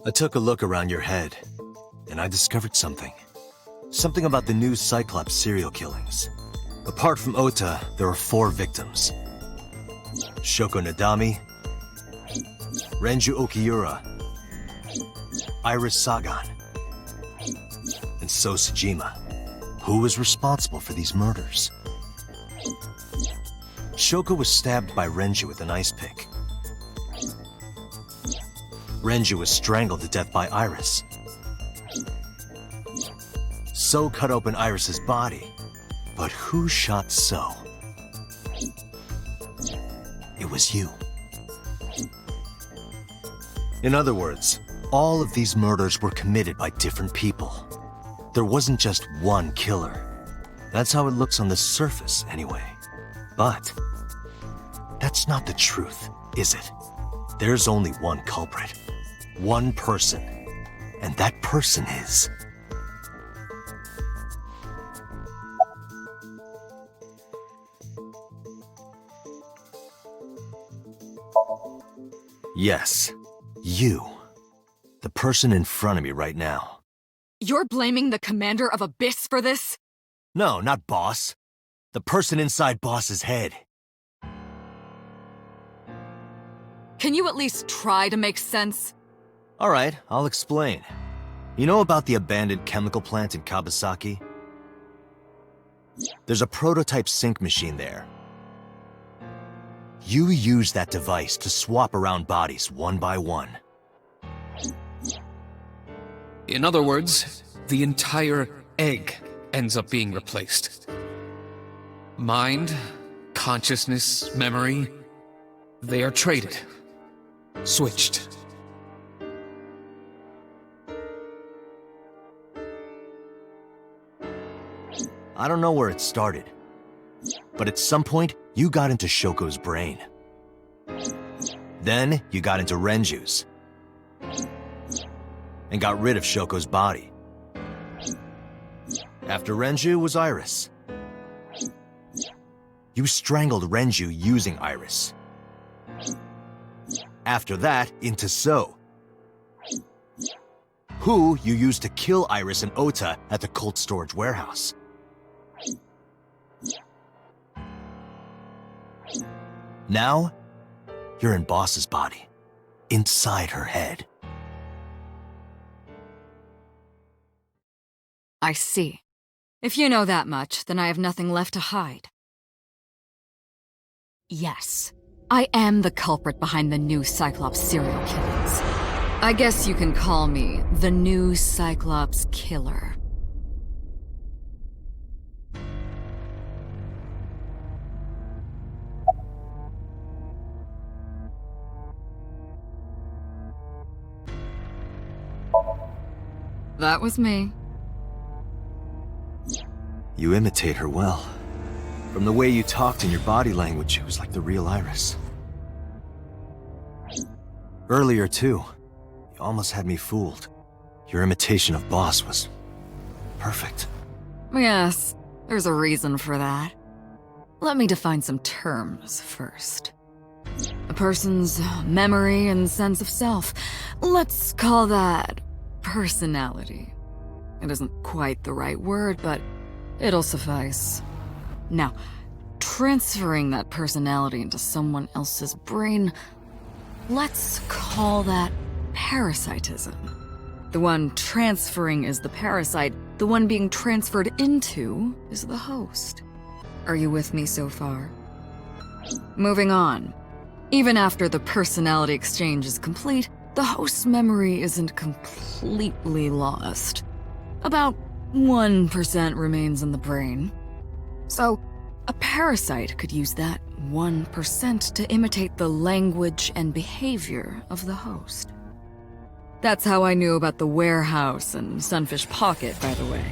I took a look around your head, and I discovered something. Something about the new Cyclops serial killings. Apart from Ota, there are 4 victims. Shoko Nadami, Renju Okiura, Iris Sagan, and So Sejima. Who was responsible for these murders? Shoko was stabbed by Renju with an ice pick. Renju was strangled to death by Iris. So cut open Iris's body. But who shot So? It was you. In other words, all of these murders were committed by different people. There wasn't just one killer. That's how it looks on the surface, anyway. But that's not the truth, is it? There's only one culprit. One person. And that person is... Yes, you. The person in front of me right now. You're blaming the commander of Abyss for this? No, not Boss. The person inside Boss's head. Can you at least try to make sense? All right, I'll explain. You know about the abandoned chemical plant in Kawasaki? There's a prototype sync machine there. You use that device to swap around bodies one by one. In other words, the entire egg ends up being replaced. Mind, consciousness, memory, they are traded. Switched. I don't know where it started, but at some point, you got into Shoko's brain. Then, you got into Renju's. And got rid of Shoko's body. After Renju was Iris. You strangled Renju using Iris. After that, into So. Who you used to kill Iris and Ota at the cold storage warehouse. Now, you're in Boss's body, inside her head. I see. If you know that much, then I have nothing left to hide. Yes, I am the culprit behind the new Cyclops serial killings. I guess you can call me the new Cyclops killer. That was me. You imitate her well. From the way you talked and your body language, it was like the real Iris. Earlier, too, you almost had me fooled. Your imitation of Boss was perfect. Yes, there's a reason for that. Let me define some terms first. A person's memory and sense of self. Let's call that personality. It isn't quite the right word, but it'll suffice. Now, transferring that personality into someone else's brain, let's call that parasitism. The one transferring is the parasite, the one being transferred into is the host. Are you with me so far? Moving on. Even after the personality exchange is complete, the host's memory isn't completely lost. About 1% remains in the brain. So, a parasite could use that 1% to imitate the language and behavior of the host. That's how I knew about the warehouse and Sunfish Pocket, by the way.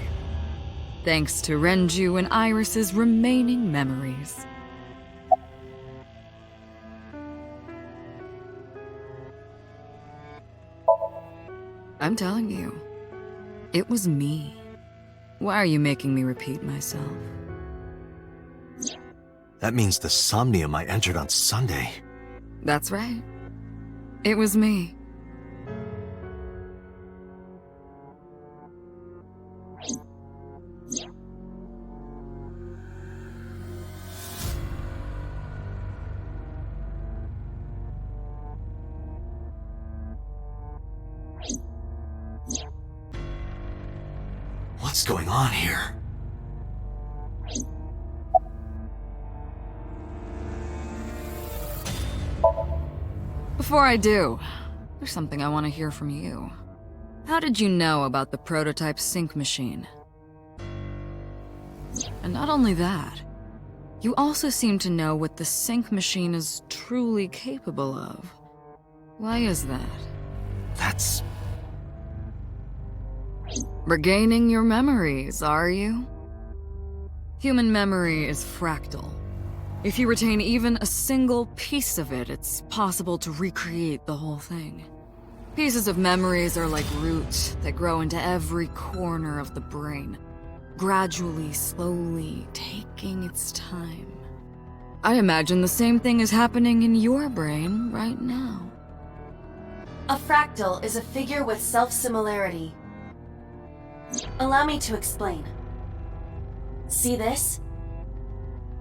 Thanks to Renju and Iris's remaining memories. I'm telling you, it was me. Why are you making me repeat myself? That means the Somnium I entered on Sunday. That's right. It was me. going on here? Before I do, there's something I want to hear from you. How did you know about the prototype sync machine? And not only that, you also seem to know what the sync machine is truly capable of. Why is that? That's... Regaining your memories, are you? Human memory is fractal. If you retain even a single piece of it, it's possible to recreate the whole thing. Pieces of memories are like roots that grow into every corner of the brain, gradually, slowly, taking its time. I imagine the same thing is happening in your brain right now. A fractal is a figure with self-similarity. Allow me to explain. See this?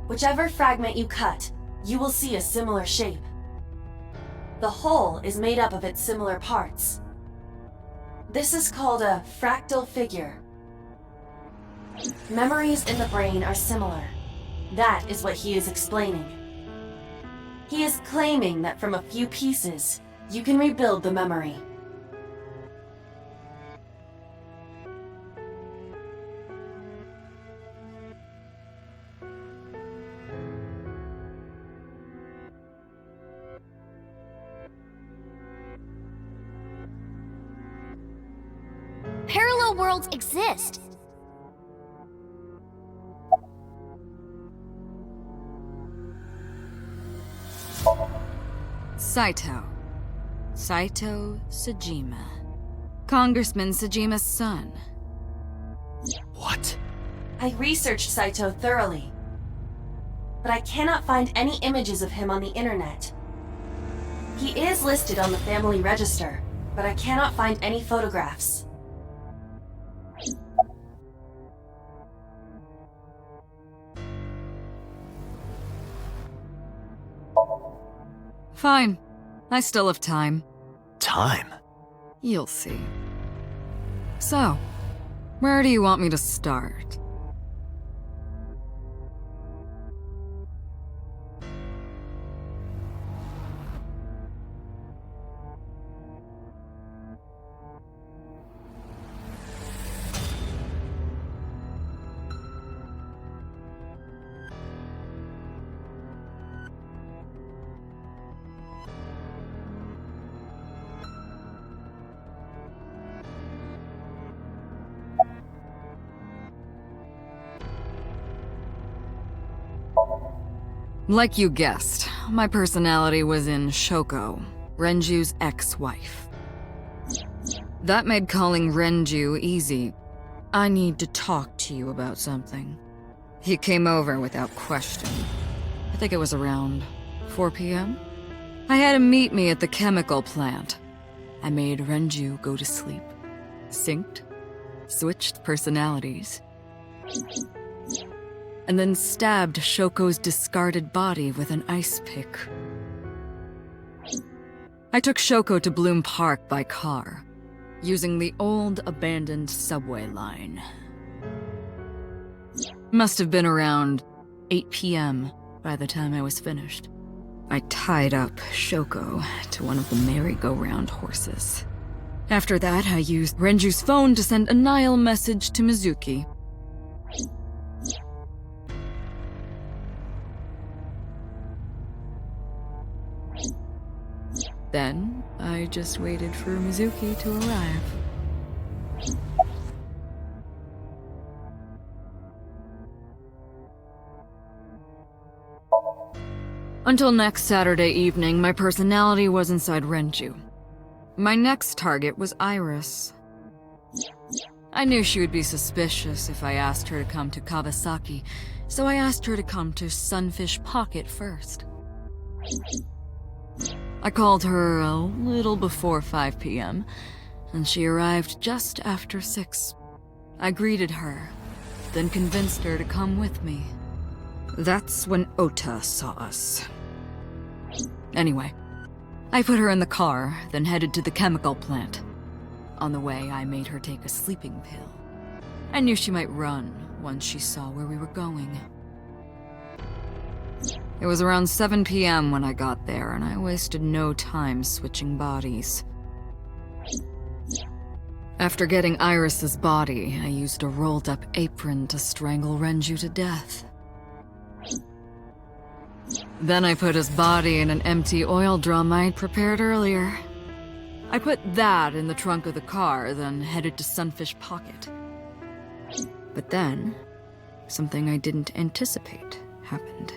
Whichever fragment you cut, you will see a similar shape. The whole is made up of its similar parts. This is called a fractal figure. Memories in the brain are similar. That is what he is explaining. He is claiming that from a few pieces, you can rebuild the memory. Parallel worlds exist. Saito Sajima. Congressman Sajima's son. What? I researched Saito thoroughly, but I cannot find any images of him on the internet. He is listed on the family register, but I cannot find any photographs. Fine. I still have time. Time? You'll see. So, where do you want me to start? Like you guessed, my personality was in Shoko, Renju's ex-wife. That made calling Renju easy. I need to talk to you about something. He came over without question. I think it was around 4 p.m. I had him meet me at the chemical plant. I made Renju go to sleep. Synced, switched personalities, and then stabbed Shoko's discarded body with an ice pick. I took Shoko to Bloom Park by car, using the old abandoned subway line. Must have been around 8 p.m. by the time I was finished. I tied up Shoko to one of the merry-go-round horses. After that, I used Renju's phone to send a Nile message to Mizuki. Then, I just waited for Mizuki to arrive. Until next Saturday evening, my personality was inside Renju. My next target was Iris. I knew she would be suspicious if I asked her to come to Kawasaki, so I asked her to come to Sunfish Pocket first. I called her a little before 5 p.m., and she arrived just after 6. I greeted her, then convinced her to come with me. That's when Ota saw us. Anyway, I put her in the car, then headed to the chemical plant. On the way, I made her take a sleeping pill. I knew she might run once she saw where we were going. It was around 7 p.m. when I got there, and I wasted no time switching bodies. After getting Iris's body, I used a rolled-up apron to strangle Renju to death. Then I put his body in an empty oil drum I'd prepared earlier. I put that in the trunk of the car, then headed to Sunfish Pocket. But then, something I didn't anticipate happened.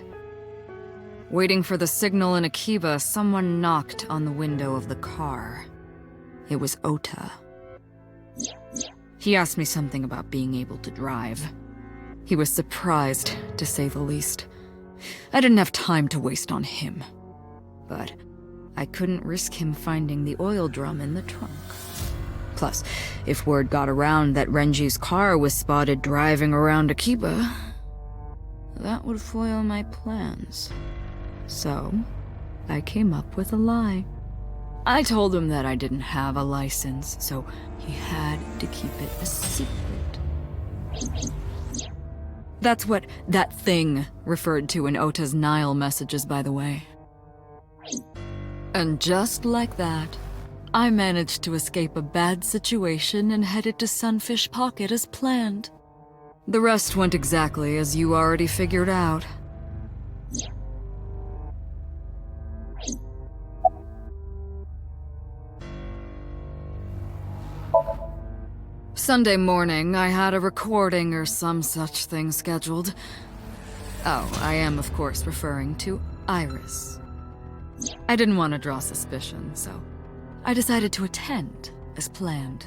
Waiting for the signal in Akiba, someone knocked on the window of the car. It was Ota. He asked me something about being able to drive. He was surprised, to say the least. I didn't have time to waste on him. But I couldn't risk him finding the oil drum in the trunk. Plus, if word got around that Renji's car was spotted driving around Akiba, that would foil my plans. So, I came up with a lie. I told him that I didn't have a license, so he had to keep it a secret. That's what that thing referred to in Ota's Nile messages, by the way. And just like that, I managed to escape a bad situation and headed to Sunfish Pocket as planned. The rest went exactly as you already figured out. Sunday morning, I had a recording or some such thing scheduled. Oh, I am of course referring to Iris. I didn't want to draw suspicion, so I decided to attend as planned.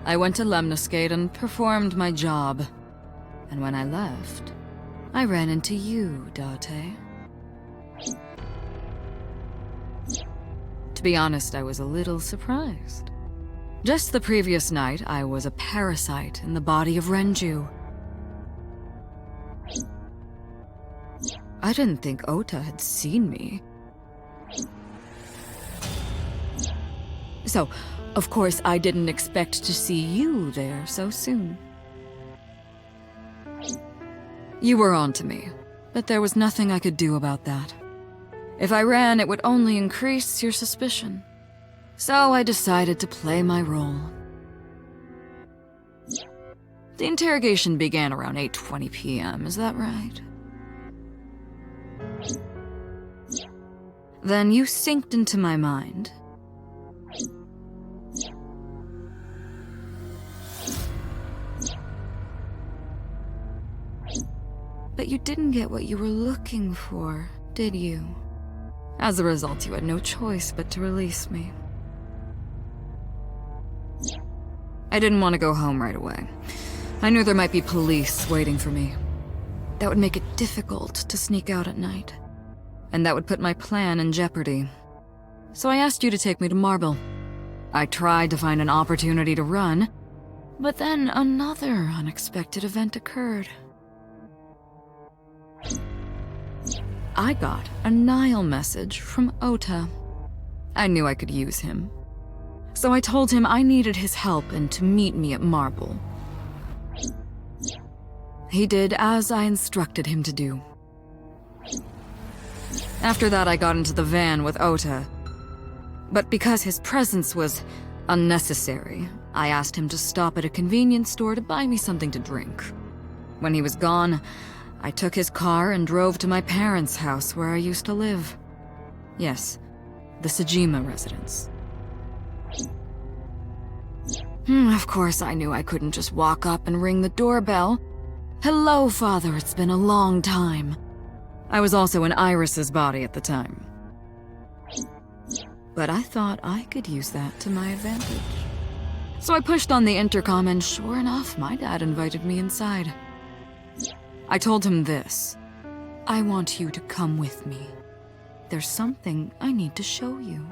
I went to Lemniscate and performed my job. And when I left, I ran into you, Date. To be honest, I was a little surprised. Just the previous night, I was a parasite in the body of Renju. I didn't think Ota had seen me. So, of course, I didn't expect to see you there so soon. You were on to me, but there was nothing I could do about that. If I ran, it would only increase your suspicion. So I decided to play my role. The interrogation began around 8:20 p.m., is that right? Then you synced into my mind. But you didn't get what you were looking for, did you? As a result, you had no choice but to release me. I didn't want to go home right away. I knew there might be police waiting for me. That would make it difficult to sneak out at night. And that would put my plan in jeopardy. So I asked you to take me to Marble. I tried to find an opportunity to run, but then another unexpected event occurred. I got a Nile message from Ota. I knew I could use him. So I told him I needed his help and to meet me at Marble. He did as I instructed him to do. After that, I got into the van with Ota. But because his presence was unnecessary, I asked him to stop at a convenience store to buy me something to drink. When he was gone, I took his car and drove to my parents' house where I used to live. Yes, the Sejima residence. Of course, I knew I couldn't just walk up and ring the doorbell. Hello, Father, it's been a long time. I was also in Iris's body at the time. But I thought I could use that to my advantage. So I pushed on the intercom and sure enough, my dad invited me inside. I told him this. I want you to come with me. There's something I need to show you.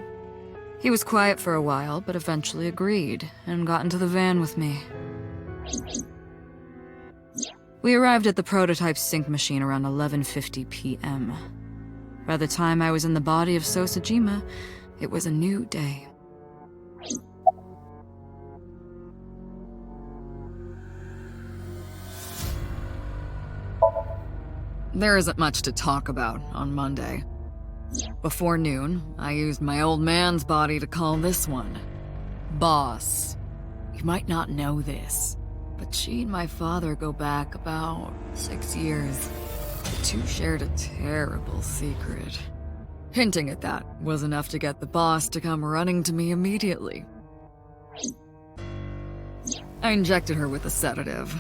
He was quiet for a while, but eventually agreed and got into the van with me. We arrived at the prototype sync machine around 11:50 p.m. By the time I was in the body of Sosejima, it was a new day. There isn't much to talk about on Monday. Before noon, I used my old man's body to call this one Boss. You might not know this, but she and my father go back about 6 years. The two shared a terrible secret. Hinting at that was enough to get the boss to come running to me immediately. I injected her with a sedative,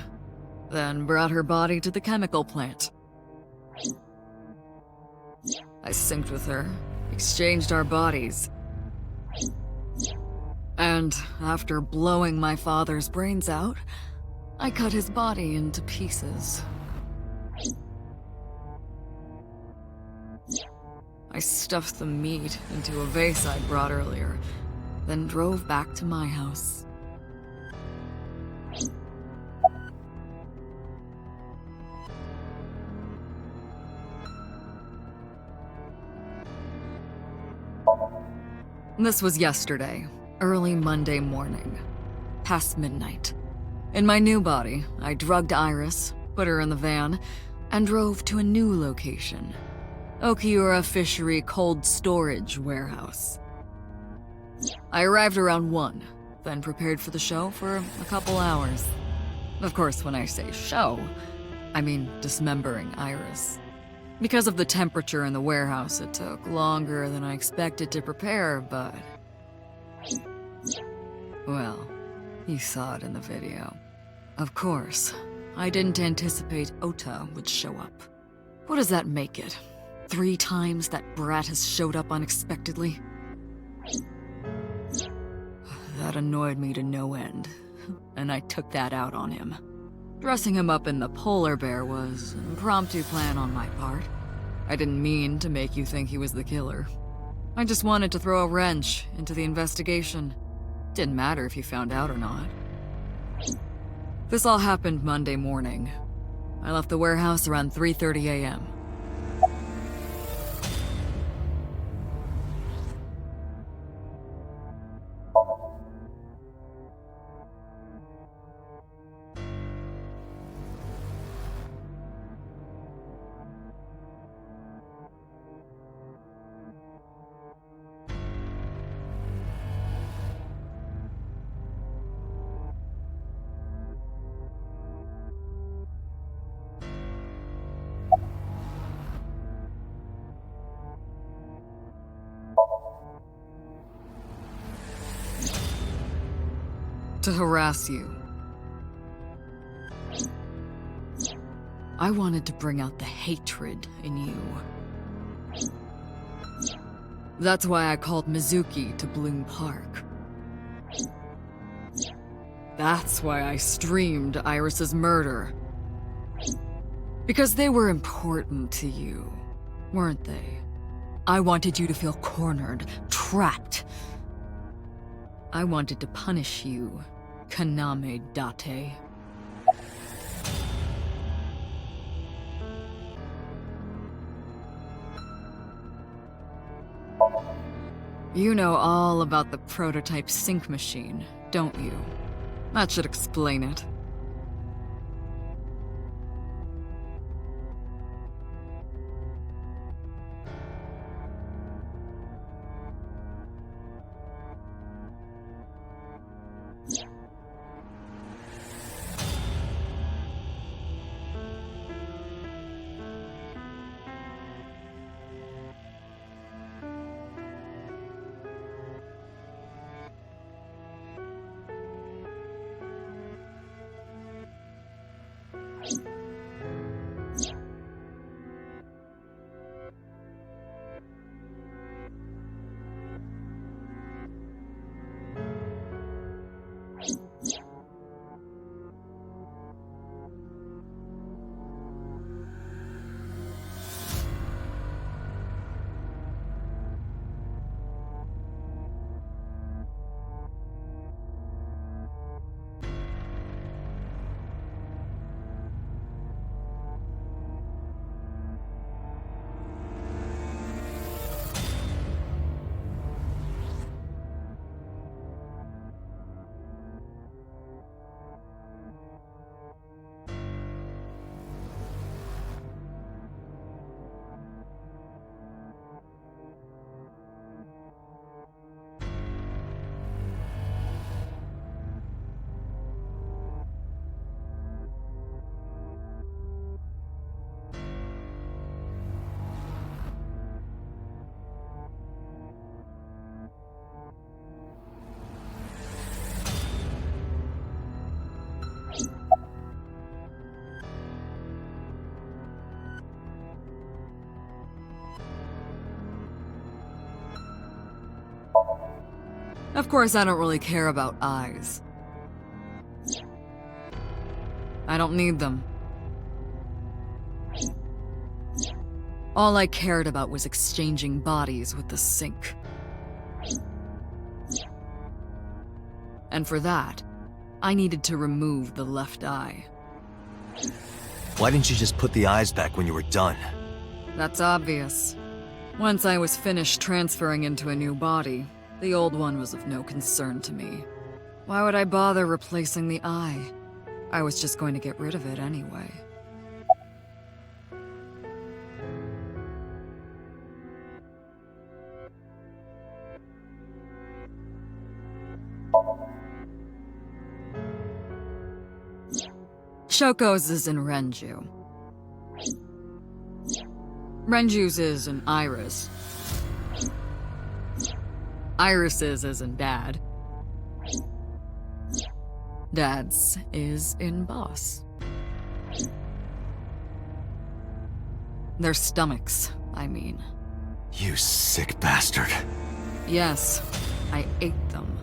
then brought her body to the chemical plant. I synced with her, exchanged our bodies. And after blowing my father's brains out, I cut his body into pieces. I stuffed the meat into a vase I'd brought earlier, then drove back to my house. This was yesterday, early Monday morning, past midnight. In my new body, I drugged Iris, put her in the van, and drove to a new location, Okiura Fishery Cold Storage Warehouse. I arrived around 1, then prepared for the show for a couple hours. Of course, when I say show, I mean dismembering Iris. Because of the temperature in the warehouse, it took longer than I expected to prepare, but... well, you saw it in the video. Of course, I didn't anticipate Ota would show up. What does that make it? 3 times that brat has showed up unexpectedly? That annoyed me to no end, and I took that out on him. Dressing him up in the polar bear was an impromptu plan on my part. I didn't mean to make you think he was the killer. I just wanted to throw a wrench into the investigation. Didn't matter if you found out or not. This all happened Monday morning. I left the warehouse around 3:30 a.m. To harass you. I wanted to bring out the hatred in you. That's why I called Mizuki to Bloom Park. That's why I streamed Iris's murder. Because they were important to you, weren't they? I wanted you to feel cornered, trapped. I wanted to punish you, Kaname Date. You know all about the prototype sync machine, don't you? That should explain it. Of course, I don't really care about eyes. I don't need them. All I cared about was exchanging bodies with the sink. And for that, I needed to remove the left eye. Why didn't you just put the eyes back when you were done? That's obvious. Once I was finished transferring into a new body, the old one was of no concern to me. Why would I bother replacing the eye? I was just going to get rid of it anyway. Shoko's is in Renju. Renju's is in Iris. Iris's is in Dad. Dad's is in Boss. Their stomachs, I mean. You sick bastard. Yes, I ate them.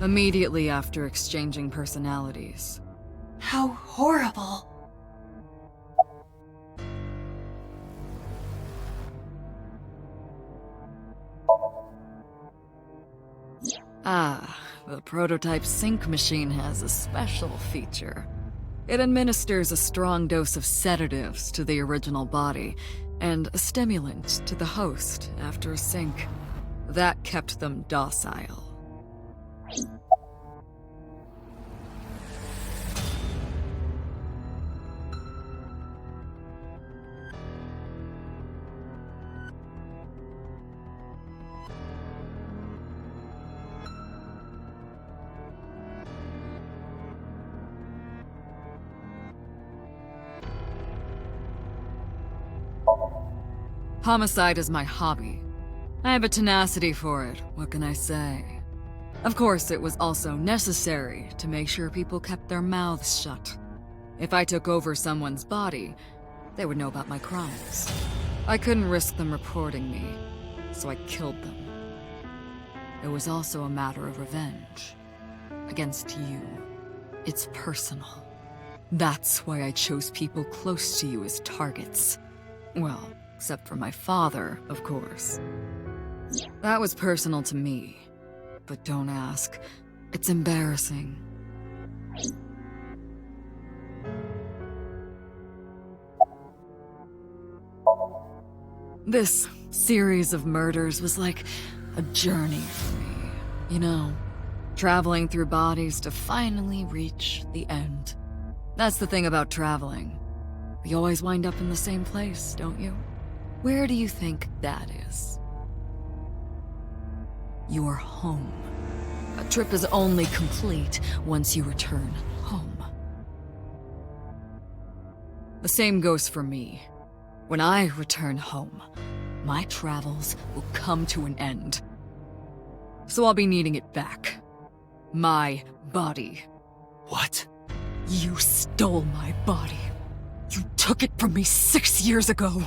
Immediately after exchanging personalities. How horrible. Ah, the prototype sync machine has a special feature. It administers a strong dose of sedatives to the original body, and a stimulant to the host after a sync. That kept them docile. Homicide is my hobby. I have a tenacity for it, what can I say? Of course, it was also necessary to make sure people kept their mouths shut. If I took over someone's body, they would know about my crimes. I couldn't risk them reporting me, so I killed them. It was also a matter of revenge. Against you. It's personal. That's why I chose people close to you as targets. Well, except for my father, of course. That was personal to me. But don't ask. It's embarrassing. This series of murders was like a journey for me. You know, traveling through bodies to finally reach the end. That's the thing about traveling. You always wind up in the same place, don't you? Where do you think that is? Your home. A trip is only complete once you return home. The same goes for me. When I return home, my travels will come to an end. So I'll be needing it back. My body. What? You stole my body. You took it from me 6 years ago.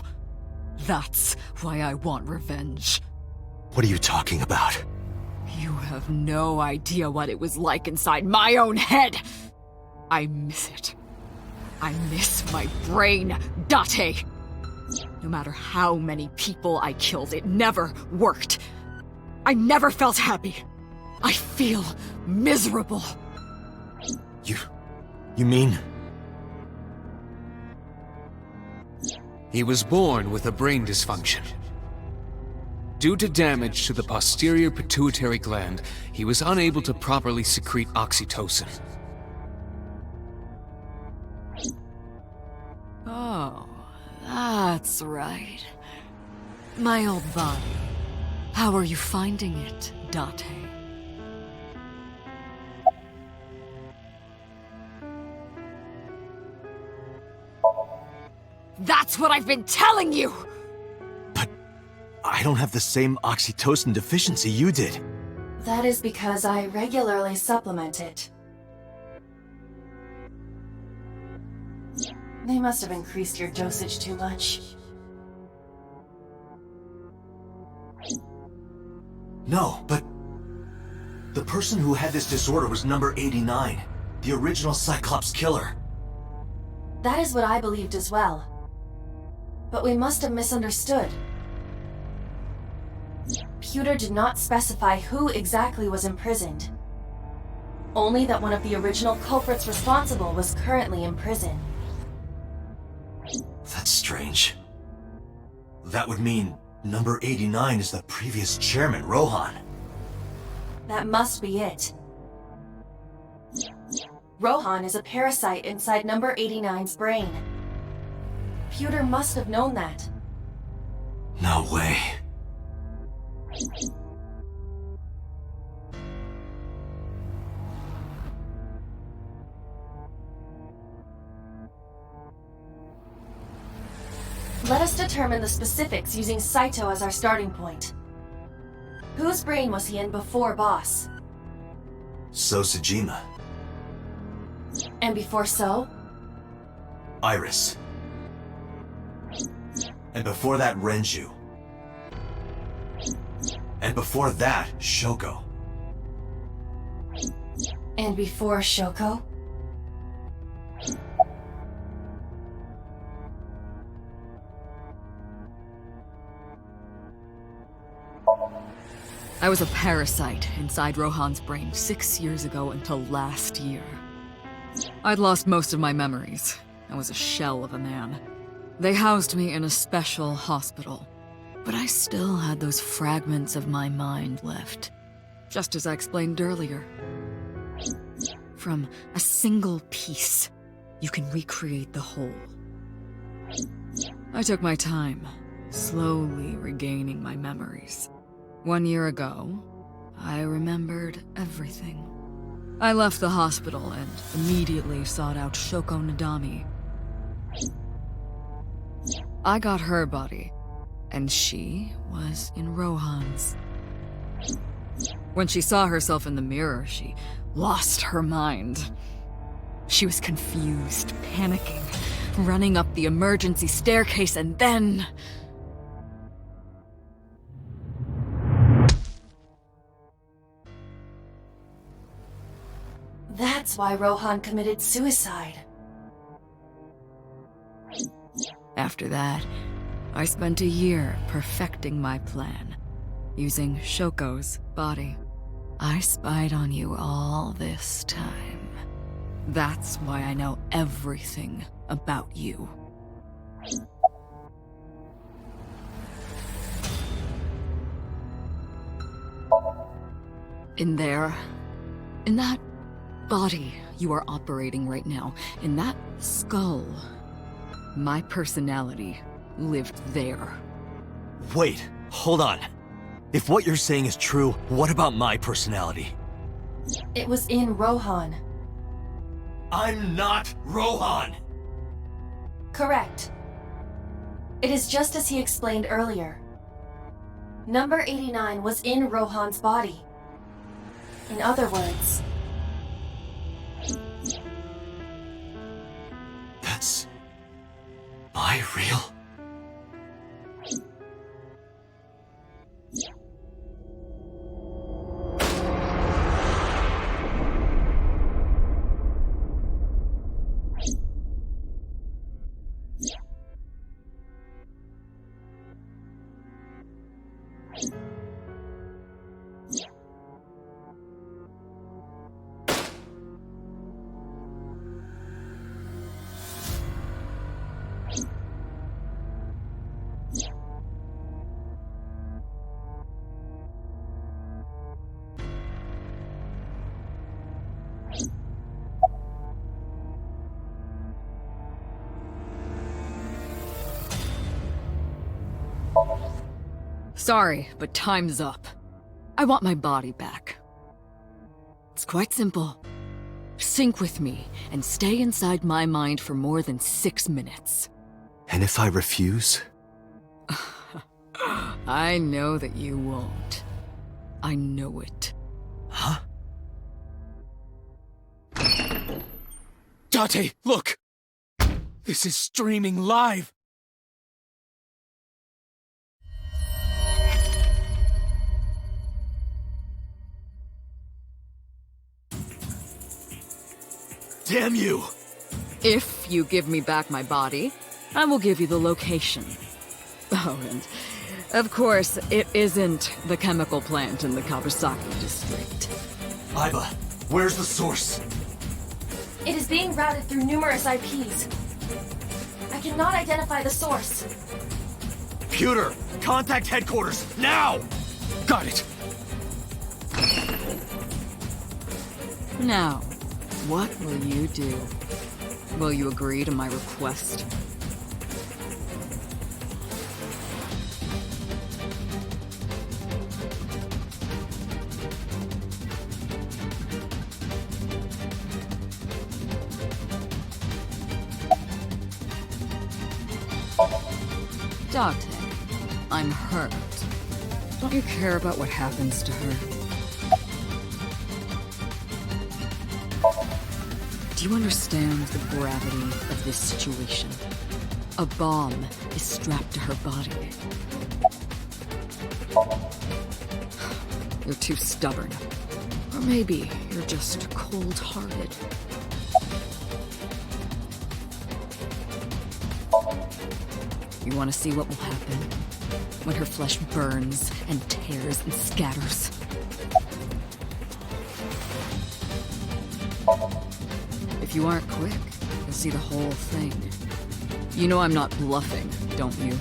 That's why I want revenge. What are you talking about? You have no idea what it was like inside my own head. I miss it. I miss my brain, Date. No matter how many people I killed, it never worked. I never felt happy. I feel miserable. You mean? He was born with a brain dysfunction. Due to damage to the posterior pituitary gland, he was unable to properly secrete oxytocin. Oh, that's right. My old body. How are you finding it, Date? That's what I've been telling you! But I don't have the same oxytocin deficiency you did. That is because I regularly supplement it. They must have increased your dosage too much. No, but The person who had this disorder was number 89, the original Cyclops killer. That is what I believed as well. But we must have misunderstood. Pewter did not specify who exactly was imprisoned. Only that one of the original culprits responsible was currently in prison. That's strange. That would mean number 89 is the previous chairman, Rohan. That must be it. Rohan is a parasite inside number 89's brain. Pewter must have known that. No way. Let us determine the specifics using Saito as our starting point. Whose brain was he in before Boss? So Sejima. And before So? Iris. And before that, Renju. And before that, Shoko. And before Shoko? I was a parasite inside Rohan's brain 6 years ago until last year. I'd lost most of my memories. I was a shell of a man. They housed me in a special hospital, but I still had those fragments of my mind left, just as I explained earlier. From a single piece, you can recreate the whole. I took my time, slowly regaining my memories. 1 year ago, I remembered everything. I left the hospital and immediately sought out Shoko Nadami. I got her body, and she was in Rohan's. When she saw herself in the mirror, she lost her mind. She was confused, panicking, running up the emergency staircase, and then... That's why Rohan committed suicide. After that, I spent a year perfecting my plan, using Shoko's body. I spied on you all this time. That's why I know everything about you. In there, in that body you are operating right now, in that skull, my personality lived there. Wait, hold on. If what you're saying is true, what about my personality? It was in Rohan. I'm not Rohan! Correct. It is just as he explained earlier. Number 89 was in Rohan's body. In other words... That's... Am I real? Sorry, but time's up. I want my body back. It's quite simple. Sync with me and stay inside my mind for more than 6 minutes. And if I refuse? I know that you won't. I know it. Huh? Date, look! This is streaming live! Damn you! If you give me back my body, I will give you the location. Oh, and of course, it isn't the chemical plant in the Kawasaki district. Iva, where's the source? It is being routed through numerous IPs. I cannot identify the source. Computer, contact headquarters, now! Got it! Now, what will you do? Will you agree to my request? Dante, I'm hurt. Don't you care about what happens to her? Do you understand the gravity of this situation? A bomb is strapped to her body. You're too stubborn. Or maybe you're just cold-hearted. You want to see what will happen when her flesh burns and tears and scatters? If you aren't quick, you'll see the whole thing. You know I'm not bluffing, don't you?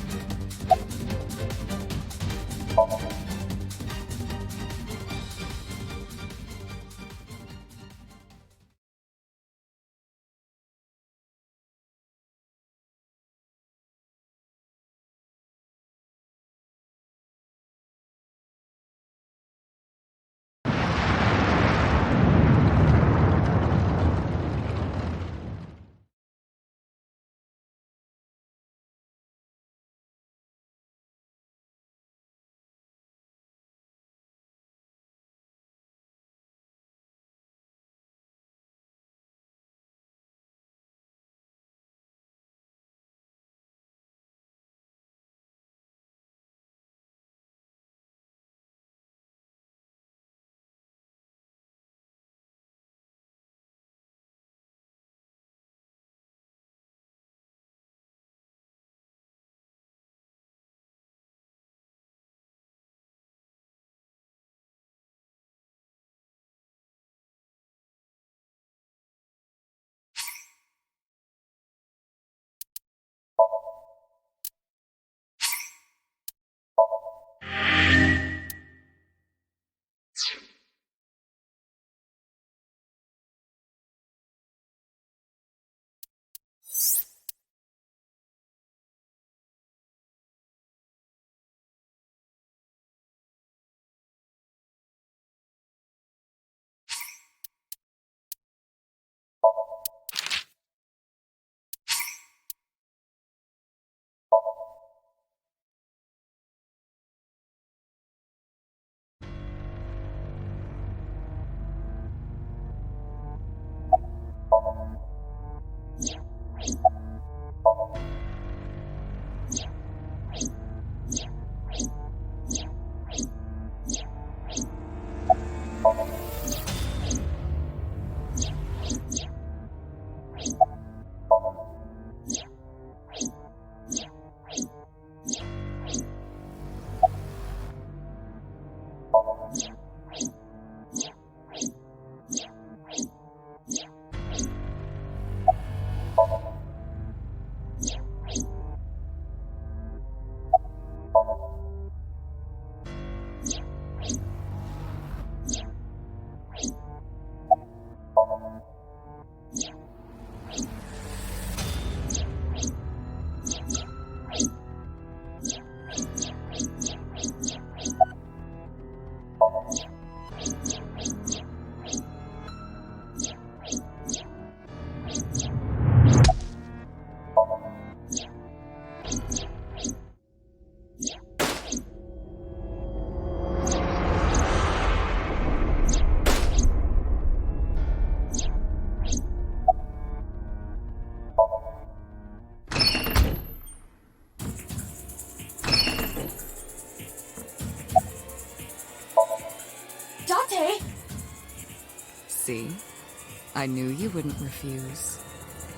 I knew you wouldn't refuse.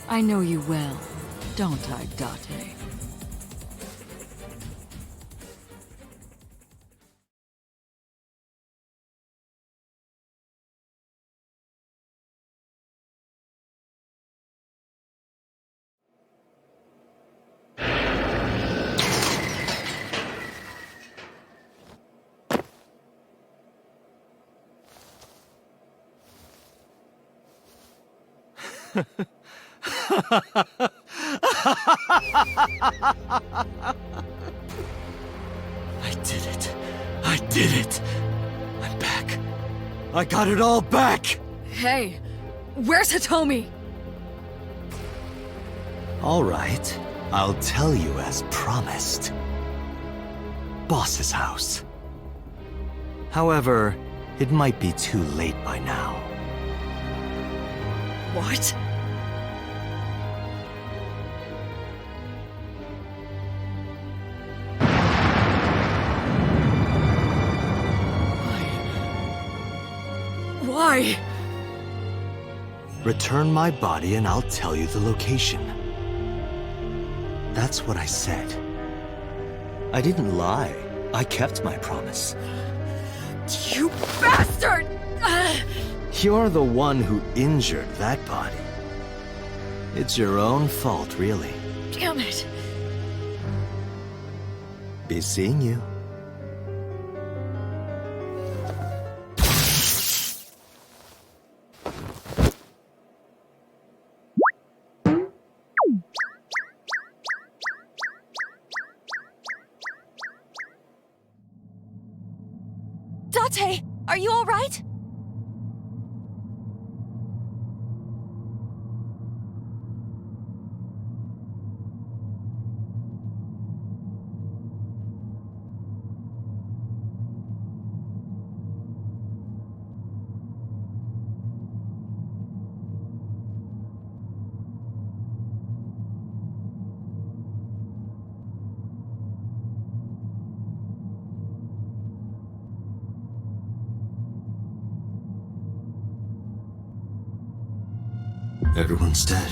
I know you well, don't I, Date? I did it. I did it. I'm back. I got it all back! Hey, where's Hitomi? All right. I'll tell you as promised. Boss's house. However, it might be too late by now. What? Why? Return my body and I'll tell you the location. That's what I said. I didn't lie. I kept my promise. You bastard! You're the one who injured that body. It's your own fault, really. Damn it. Be seeing you. Date, are you all right? Everyone's dead.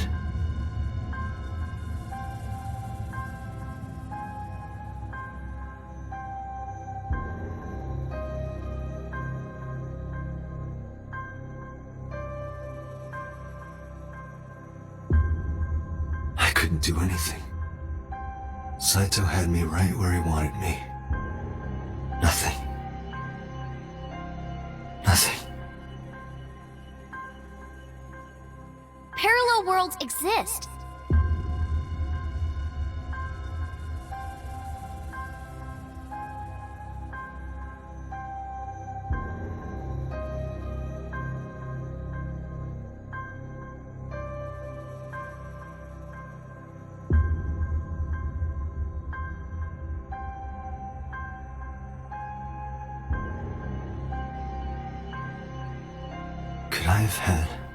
I couldn't do anything. Saito had me right where he wanted me. Nothing. Nothing. Parallel worlds exist. Could I have had